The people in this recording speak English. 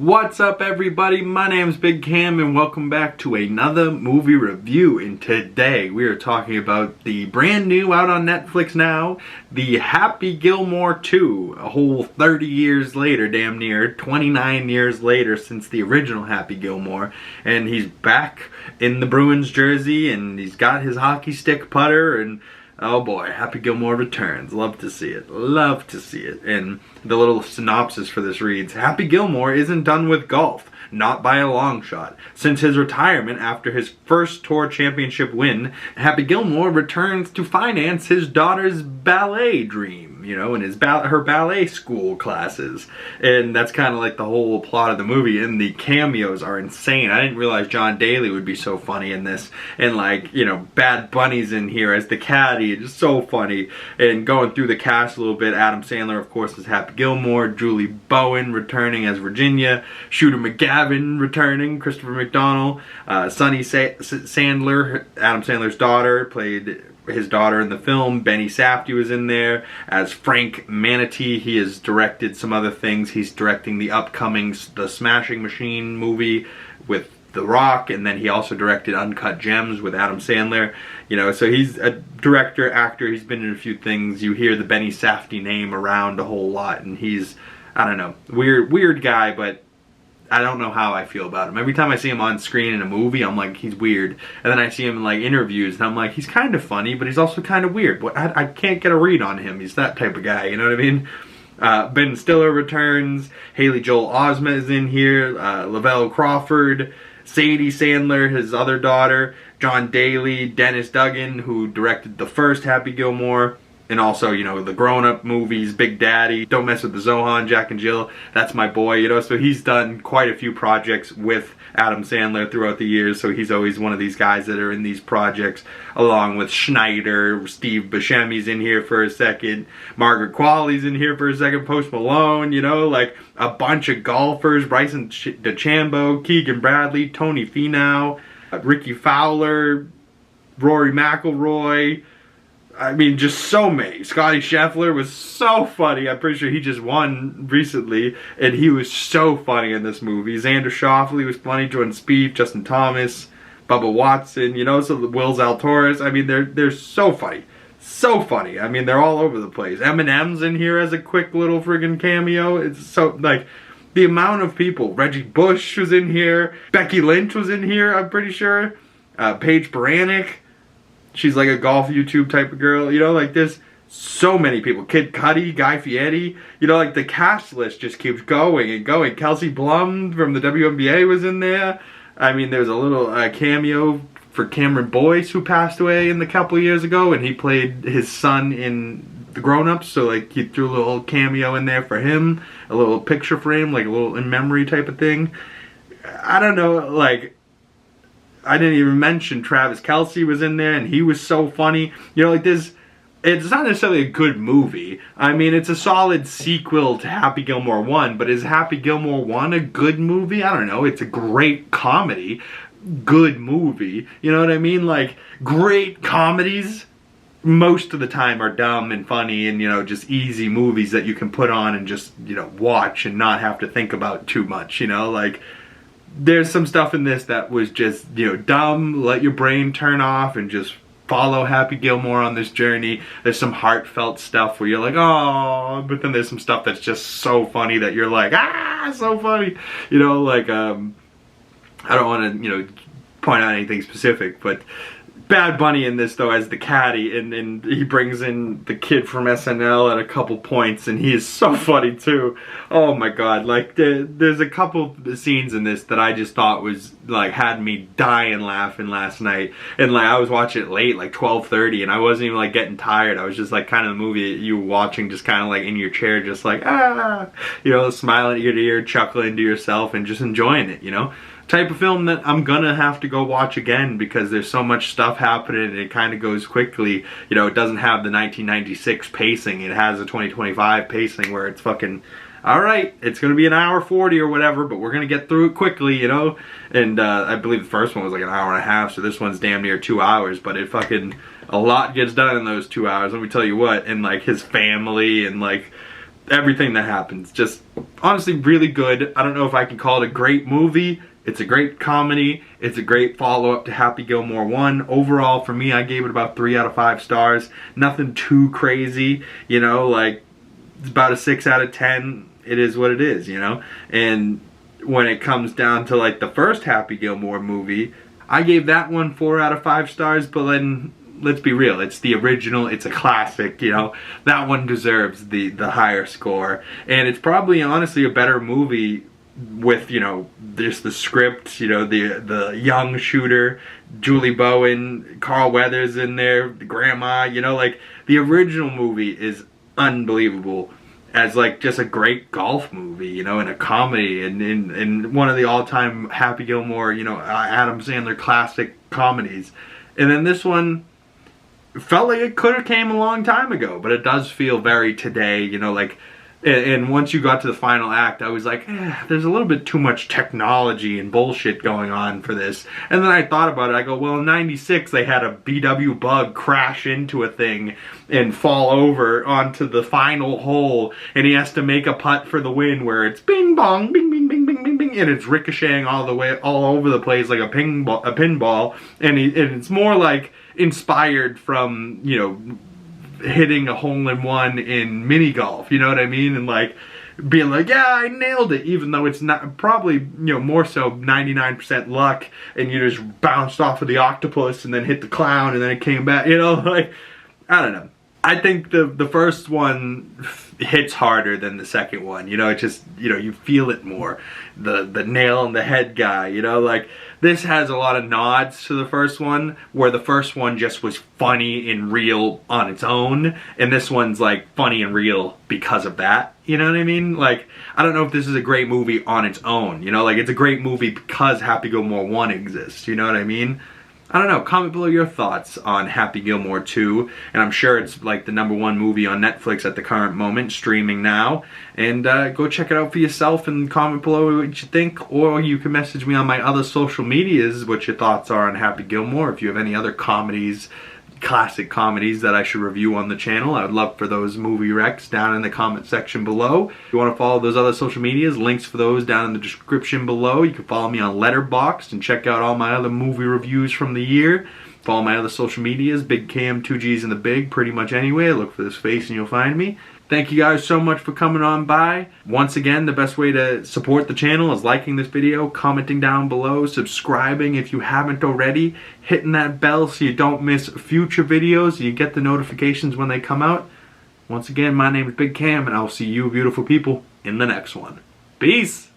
What's up everybody, my name's Big Cam and welcome back to another movie review. And today we are talking about the brand new, out on Netflix now, the Happy Gilmore 2. A whole 30 years later, damn near, 29 years later since the original Happy Gilmore. And he's back in the Bruins jersey and he's got his hockey stick putter and oh boy, Happy Gilmore returns. Love to see it. Love to see it. And the little synopsis for this reads, Happy Gilmore isn't done with golf. Not by a long shot. Since his retirement after his first tour championship win, Happy Gilmore returns to finance his daughter's ballet dream, you know, and her ballet school classes. And that's kind of like the whole plot of the movie, and the cameos are insane. I didn't realize John Daly would be so funny in this. And like, you know, Bad Bunny's in here as the caddy, it's so funny. And going through the cast a little bit, Adam Sandler, of course, is Happy Gilmore, Julie Bowen returning as Virginia, Shooter McGavin returning, Christopher McDonald, Sunny Sandler, Adam Sandler's daughter, played his daughter in the film. Benny Safdie was in there as Frank Manatee. He has directed some other things. He's directing the upcoming The Smashing Machine movie with The Rock, and then he also directed Uncut Gems with Adam Sandler. You know, so he's a director, actor. He's been in a few things. You hear the Benny Safdie name around a whole lot, and he's, I don't know, weird guy, but I don't know how I feel about him. Every time I see him on screen in a movie, I'm like, he's weird. And then I see him in like interviews, and I'm like, he's kind of funny, but he's also kind of weird. But I can't get a read on him. He's that type of guy, you know what I mean? Ben Stiller returns. Haley Joel Osment is in here. Lavelle Crawford. Sadie Sandler, his other daughter. John Daly. Dennis Duggan, who directed the first Happy Gilmore. And also, you know, the grown-up movies, Big Daddy, Don't Mess with the Zohan, Jack and Jill, that's my boy, you know. So he's done quite a few projects with Adam Sandler throughout the years, so he's always one of these guys that are in these projects, along with Schneider. Steve Buscemi's in here for a second, Margaret Qualley's in here for a second, Post Malone, you know, like a bunch of golfers, Bryson DeChambeau, Keegan Bradley, Tony Finau, Ricky Fowler, Rory McIlroy. I mean, just so many. Scotty Scheffler was so funny. I'm pretty sure he just won recently, and he was so funny in this movie. Xander Schauffele was funny. Jordan Spieth, Justin Thomas, Bubba Watson, you know, so the Will Zalatoris. I mean, they're so funny. So funny. I mean, they're all over the place. Eminem's in here as a quick little friggin' cameo. It's so, like, the amount of people. Reggie Bush was in here. Becky Lynch was in here, I'm pretty sure. Paige Baranek. She's like a golf YouTube type of girl, you know, like there's so many people. Kid Cudi, Guy Fieri, you know, like the cast list just keeps going and going. Kelsey Blum from the WNBA was in there. I mean, there's a little cameo for Cameron Boyce, who passed away a couple years ago, and he played his son in The Grown Ups, so like he threw a little cameo in there for him, a little picture frame, like a little in memory type of thing. I don't know, like, I didn't even mention Travis Kelce was in there, and he was so funny. You know, like this, it's not necessarily a good movie. I mean, it's a solid sequel to Happy Gilmore 1, but is Happy Gilmore 1 a good movie? I don't know. It's a great comedy. Good movie. You know what I mean? Like, great comedies most of the time are dumb and funny and, you know, just easy movies that you can put on and just, you know, watch and not have to think about too much, you know? Like, there's some stuff in this that was just, you know, dumb, let your brain turn off and just follow Happy Gilmore on this journey. There's some heartfelt stuff where you're like, oh, but then there's some stuff that's just so funny that you're like, ah, so funny. You know, like, I don't want to, you know, point out anything specific, but Bad Bunny in this, though, as the caddy, and he brings in the kid from SNL at a couple points, and he is so funny, too. Oh, my God. Like, there's a couple scenes in this that I just thought was, like, had me dying laughing last night. And, like, I was watching it late, like 12:30, and I wasn't even, like, getting tired. I was just, like, kind of the movie that you were watching, just kind of, like, in your chair, just like, ah, you know, smiling ear to ear, chuckling to yourself, and just enjoying it, you know? Type of film that I'm gonna have to go watch again because there's so much stuff happening and it kind of goes quickly. You know, it doesn't have the 1996 pacing. It has a 2025 pacing where it's fucking, alright, it's gonna be an hour 40 or whatever, but we're gonna get through it quickly, you know? And I believe the first one was like an hour and a half, so this one's damn near 2 hours, but it fucking, a lot gets done in those 2 hours, let me tell you what. And like his family and like, everything that happens. Just honestly really good. I don't know if I can call it a great movie. It's a great comedy. It's a great follow-up to Happy Gilmore 1. Overall, for me, I gave it about 3 out of 5 stars. Nothing too crazy, you know, like, it's about a 6 out of 10. It is what it is, you know? And when it comes down to, like, the first Happy Gilmore movie, I gave that one 4 out of 5 stars, but then, let's be real, it's the original, it's a classic, you know? That one deserves the higher score. And it's probably, honestly, a better movie with, you know, just the script, you know, the young shooter, Julie Bowen, Carl Weathers in there, the grandma, you know, like, the original movie is unbelievable as, like, just a great golf movie, you know, and a comedy, and one of the all-time Happy Gilmore, you know, Adam Sandler classic comedies. And then this one felt like it could have came a long time ago, but it does feel very today, you know, like. And once you got to the final act, I was like, there's a little bit too much technology and bullshit going on for this. And then I thought about it. I go, well, in '96, they had a VW Bug crash into a thing and fall over onto the final hole. And he has to make a putt for the win where it's bing bong, bing, bing, bing, bing, bing, bing. And it's ricocheting all over the place like a pinball. And it's more like inspired from, you know, hitting a hole-in-one in mini golf, you know what I mean? And like being like, yeah, I nailed it, even though it's not, probably, you know, more so 99% luck, and you just bounced off of the octopus and then hit the clown and then it came back, you know, like, I don't know. I think the first one hits harder than the second one, you know, it just, you know, you feel it more. The nail in the head guy, you know, like, this has a lot of nods to the first one, where the first one just was funny and real on its own, and this one's, like, funny and real because of that, you know what I mean? Like, I don't know if this is a great movie on its own, you know, like, it's a great movie because Happy Gilmore 1 exists, you know what I mean? I don't know, comment below your thoughts on Happy Gilmore 2, and I'm sure it's like the #1 movie on Netflix at the current moment, streaming now, and go check it out for yourself and comment below what you think, or you can message me on my other social medias what your thoughts are on Happy Gilmore. If you have any other comedies, classic comedies that I should review on the channel, I would love for those movie recs down in the comment section below. If you want to follow those other social medias, links for those down in the description below. You can follow me on Letterboxd and check out all my other movie reviews from the year. Follow my other social medias, Big Cam, 2 G's in the Big, pretty much anywhere. Look for this face and you'll find me. Thank you guys so much for coming on by. Once again, the best way to support the channel is liking this video, commenting down below, subscribing if you haven't already, hitting that bell so you don't miss future videos, so you get the notifications when they come out. Once again, my name is Big Cam, and I'll see you beautiful people in the next one. Peace!